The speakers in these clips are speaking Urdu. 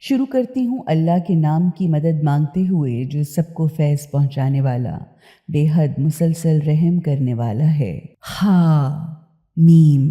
شروع کرتی ہوں اللہ کے نام کی مدد مانگتے ہوئے جو سب کو فیض پہنچانے والا، بے حد مسلسل رحم کرنے والا ہے۔ میم۔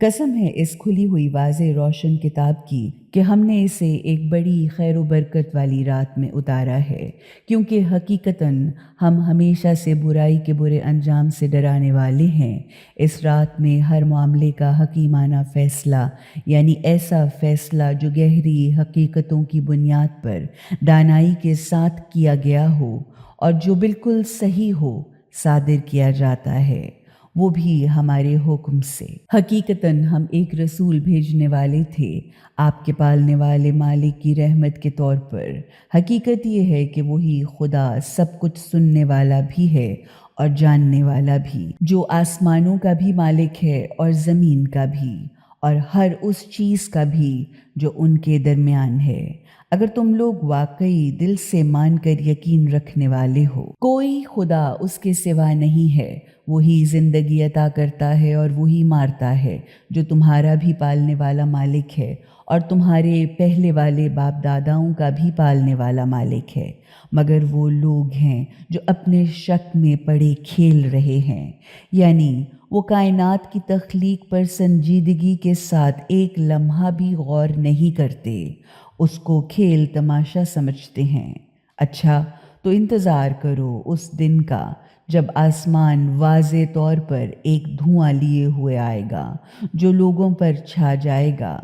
قسم ہے اس کھلی ہوئی واضح روشن کتاب کی کہ ہم نے اسے ایک بڑی خیر و برکت والی رات میں اتارا ہے، کیونکہ حقیقتاً ہم ہمیشہ سے برائی کے برے انجام سے ڈرانے والے ہیں۔ اس رات میں ہر معاملے کا حکیمانہ فیصلہ، یعنی ایسا فیصلہ جو گہری حقیقتوں کی بنیاد پر دانائی کے ساتھ کیا گیا ہو اور جو بالکل صحیح ہو، صادر کیا جاتا ہے، وہ بھی ہمارے حکم سے۔ حقیقتاً ہم ایک رسول بھیجنے والے تھے آپ کے پالنے والے مالک کی رحمت کے طور پر۔ حقیقت یہ ہے کہ وہی خدا سب کچھ سننے والا بھی ہے اور جاننے والا بھی، جو آسمانوں کا بھی مالک ہے اور زمین کا بھی، اور ہر اس چیز کا بھی جو ان کے درمیان ہے۔ اگر تم لوگ واقعی دل سے مان کر یقین رکھنے والے ہو، کوئی خدا اس کے سوا نہیں ہے، وہی زندگی عطا کرتا ہے اور وہی مارتا ہے، جو تمہارا بھی پالنے والا مالک ہے اور تمہارے پہلے والے باپ داداؤں کا بھی پالنے والا مالک ہے، مگر وہ لوگ ہیں جو اپنے شک میں پڑے کھیل رہے ہیں، یعنی وہ کائنات کی تخلیق پر سنجیدگی کے ساتھ ایک لمحہ بھی غور نہیں کرتے، اس کو کھیل تماشا سمجھتے ہیں۔ اچھا، تو انتظار کرو اس دن کا جب آسمان واضح طور پر ایک دھواں لیے ہوئے آئے گا جو لوگوں پر چھا جائے گا۔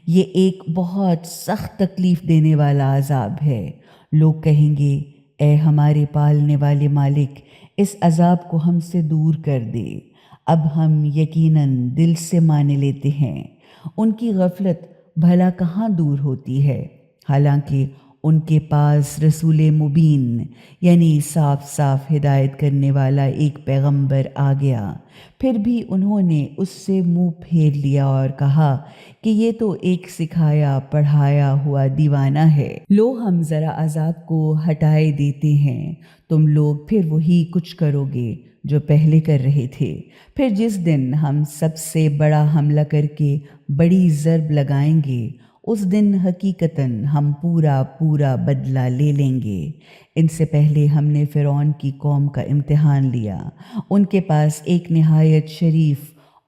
یہ ایک بہت سخت تکلیف دینے والا عذاب ہے۔ لوگ کہیں گے، اے ہمارے پالنے والے مالک، اس عذاب کو ہم سے دور کر دے۔ اب ہم یقیناً دل سے مان لیتے ہیں۔ ان کی غفلت بھلا کہاں دور ہوتی ہے، حالانکہ ان کے پاس رسول مبین، یعنی صاف صاف ہدایت کرنے والا ایک پیغمبر آ گیا، پھر بھی انہوں نے اس سے منہ پھیر لیا اور کہا کہ یہ تو ایک سکھایا پڑھایا ہوا دیوانہ ہے۔ لو ہم ذرا عذاب کو ہٹائے دیتے ہیں، تم لوگ پھر وہی کچھ کرو گے جو پہلے کر رہے تھے۔ پھر جس دن ہم سب سے بڑا حملہ کر کے بڑی ضرب لگائیں گے، اس دن حقیقتاً ہم پورا بدلہ لے لیں گے۔ ان سے پہلے ہم نے فرعون کی قوم کا امتحان لیا۔ ان کے پاس ایک نہایت شریف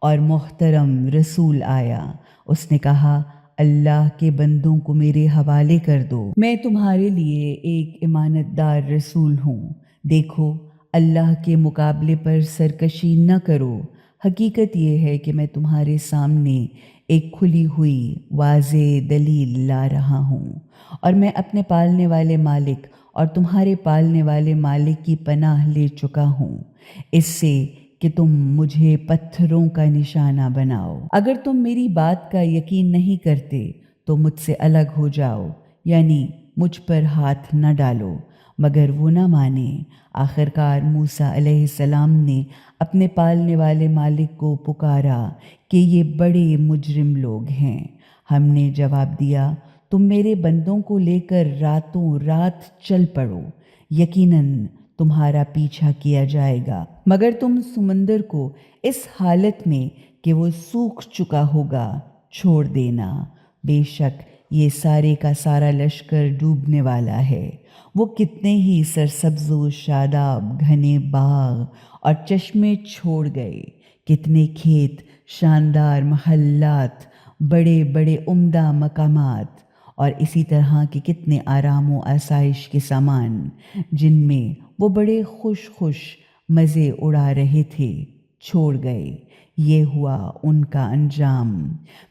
اور محترم رسول آیا۔ اس نے کہا، اللہ کے بندوں کو میرے حوالے کر دو، میں تمہارے لیے ایک امانت دار رسول ہوں۔ دیکھو، اللہ کے مقابلے پر سرکشی نہ کرو۔ حقیقت یہ ہے کہ میں تمہارے سامنے ایک کھلی ہوئی واضح دلیل لا رہا ہوں، اور میں اپنے پالنے والے مالک اور تمہارے پالنے والے مالک کی پناہ لے چکا ہوں، اس سے کہ تم مجھے پتھروں کا نشانہ بناؤ۔ اگر تم میری بات کا یقین نہیں کرتے تو مجھ سے الگ ہو جاؤ، یعنی مجھ پر ہاتھ نہ ڈالو۔ مگر وہ نہ مانے۔ آخرکار موسیٰ علیہ السلام نے اپنے پالنے والے مالک کو پکارا کہ یہ بڑے مجرم لوگ ہیں۔ ہم نے جواب دیا، تم میرے بندوں کو لے کر راتوں رات چل پڑو، یقیناً تمہارا پیچھا کیا جائے گا، مگر تم سمندر کو اس حالت میں کہ وہ سوکھ چکا ہوگا چھوڑ دینا۔ بے شک یہ سارے کا سارا لشکر ڈوبنے والا ہے۔ وہ کتنے ہی سرسبز و شاداب گھنے باغ اور چشمے چھوڑ گئے، کتنے کھیت، شاندار محلات، بڑے بڑے عمدہ مقامات، اور اسی طرح کے کتنے آرام و آسائش کے سامان جن میں وہ بڑے خوش مزے اڑا رہے تھے، چھوڑ گئے۔ یہ ہوا ان کا انجام۔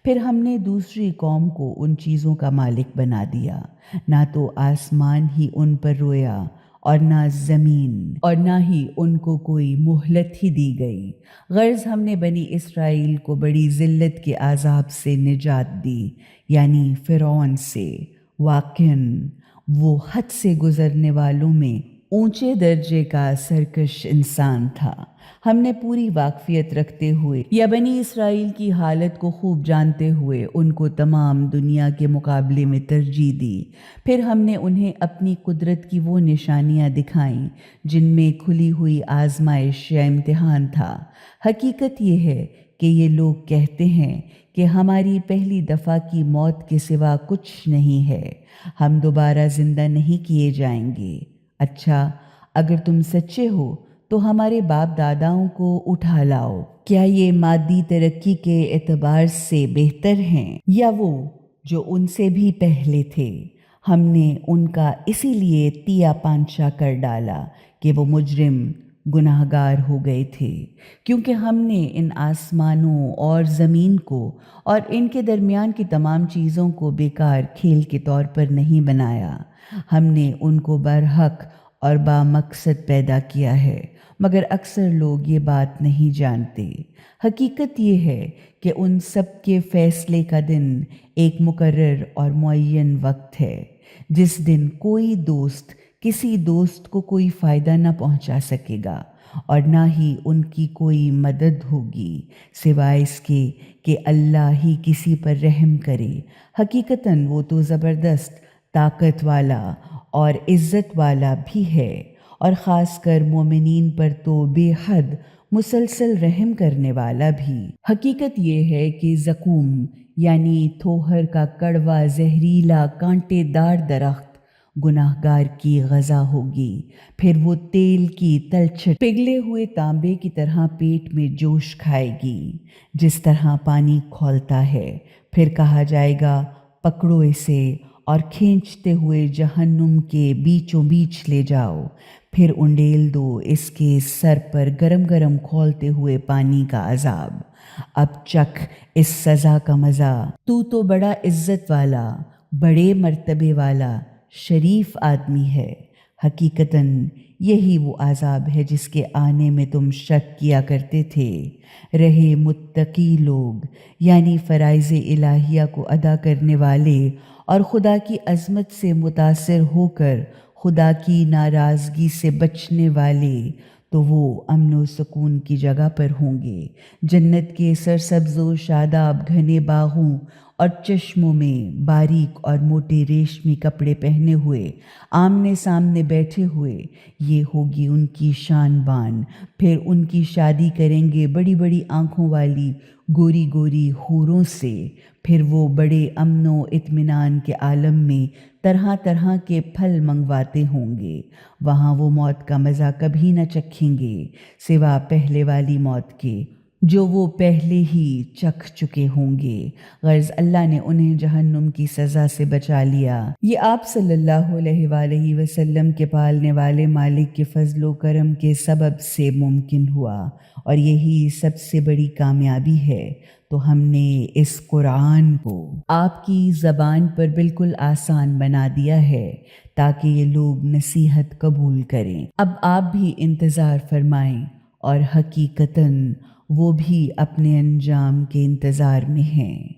پھر ہم نے دوسری قوم کو ان چیزوں کا مالک بنا دیا، نہ تو آسمان ہی ان پر رویا اور نہ زمین، اور نہ ہی ان کو کوئی مہلت ہی دی گئی۔ غرض ہم نے بنی اسرائیل کو بڑی ذلت کے عذاب سے نجات دی، یعنی فرعون سے۔ واقعاً وہ حد سے گزرنے والوں میں اونچے درجے کا سرکش انسان تھا۔ ہم نے پوری واقفیت رکھتے ہوئے یا بنی اسرائیل کی حالت کو خوب جانتے ہوئے ان کو تمام دنیا کے مقابلے میں ترجیح دی۔ پھر ہم نے انہیں اپنی قدرت کی وہ نشانیاں دکھائیں جن میں کھلی ہوئی آزمائش یا امتحان تھا۔ حقیقت یہ ہے کہ یہ لوگ کہتے ہیں کہ ہماری پہلی دفعہ کی موت کے سوا کچھ نہیں ہے، ہم دوبارہ زندہ نہیں کیے جائیں گے۔ اچھا، اگر تم سچے ہو تو ہمارے باپ داداؤں کو اٹھا لاؤ۔ کیا یہ مادی ترقی کے اعتبار سے بہتر ہیں یا وہ جو ان سے بھی پہلے تھے؟ ہم نے ان کا اسی لیے تیا پانچا کر ڈالا کہ وہ مجرم گناہگار ہو گئے تھے، کیونکہ ہم نے ان آسمانوں اور زمین کو اور ان کے درمیان کی تمام چیزوں کو بیکار کھیل کے طور پر نہیں بنایا۔ ہم نے ان کو برحق اور بامقصد پیدا کیا ہے، مگر اکثر لوگ یہ بات نہیں جانتے۔ حقیقت یہ ہے کہ ان سب کے فیصلے کا دن ایک مقرر اور معین وقت ہے، جس دن کوئی دوست کسی دوست کو کوئی فائدہ نہ پہنچا سکے گا اور نہ ہی ان کی کوئی مدد ہوگی سوائے اس کے کہ اللہ ہی کسی پر رحم کرے۔ حقیقتاً وہ تو زبردست طاقت والا اور عزت والا بھی ہے، اور خاص کر مومنین پر تو بے حد مسلسل رحم کرنے والا بھی۔ حقیقت یہ ہے کہ زقوم یعنی تھوہر کا کڑوا زہریلا کانٹے دار درخت گناہگار کی غذا ہوگی، پھر وہ تیل کی تلچھٹ پگھلے ہوئے تانبے کی طرح پیٹ میں جوش کھائے گی، جس طرح پانی کھولتا ہے۔ پھر کہا جائے گا، پکڑو اسے اور کھینچتے ہوئے جہنم کے بیچوں بیچ لے جاؤ، پھر انڈیل دو اس کے سر پر گرم گرم کھولتے ہوئے پانی کا عذاب۔ اب چکھ اس سزا کا مزہ، تو بڑا عزت والا، بڑے مرتبے والا، شریف آدمی ہے۔ حقیقتاً یہی وہ عذاب ہے جس کے آنے میں تم شک کیا کرتے تھے۔ رہے متقی لوگ، یعنی فرائض الہیہ کو ادا کرنے والے اور خدا کی عظمت سے متاثر ہو کر خدا کی ناراضگی سے بچنے والے، تو وہ امن و سکون کی جگہ پر ہوں گے، جنت کے سرسبز و شاداب گھنے باغوں اور چشموں میں باریک اور موٹے ریشمی کپڑے پہنے ہوئے آمنے سامنے بیٹھے ہوئے۔ یہ ہوگی ان کی شان بان۔ پھر ان کی شادی کریں گے بڑی بڑی آنکھوں والی گوری گوری حوروں سے۔ پھر وہ بڑے امن و اطمینان کے عالم میں طرح طرح کے پھل منگواتے ہوں گے۔ وہاں وہ موت کا مزہ کبھی نہ چکھیں گے سوا پہلے والی موت کے، جو وہ پہلے ہی چکھ چکے ہوں گے، غرض اللہ نے انہیں جہنم کی سزا سے بچا لیا۔ یہ آپ صلی اللہ علیہ وآلہ وسلم کے پالنے والے مالک کے فضل و کرم کے سبب سے ممکن ہوا، اور یہی سب سے بڑی کامیابی ہے۔ تو ہم نے اس قرآن کو آپ کی زبان پر بالکل آسان بنا دیا ہے تاکہ یہ لوگ نصیحت قبول کریں۔ اب آپ بھی انتظار فرمائیں، اور حقیقتاً وہ بھی اپنے انجام کے انتظار میں ہیں۔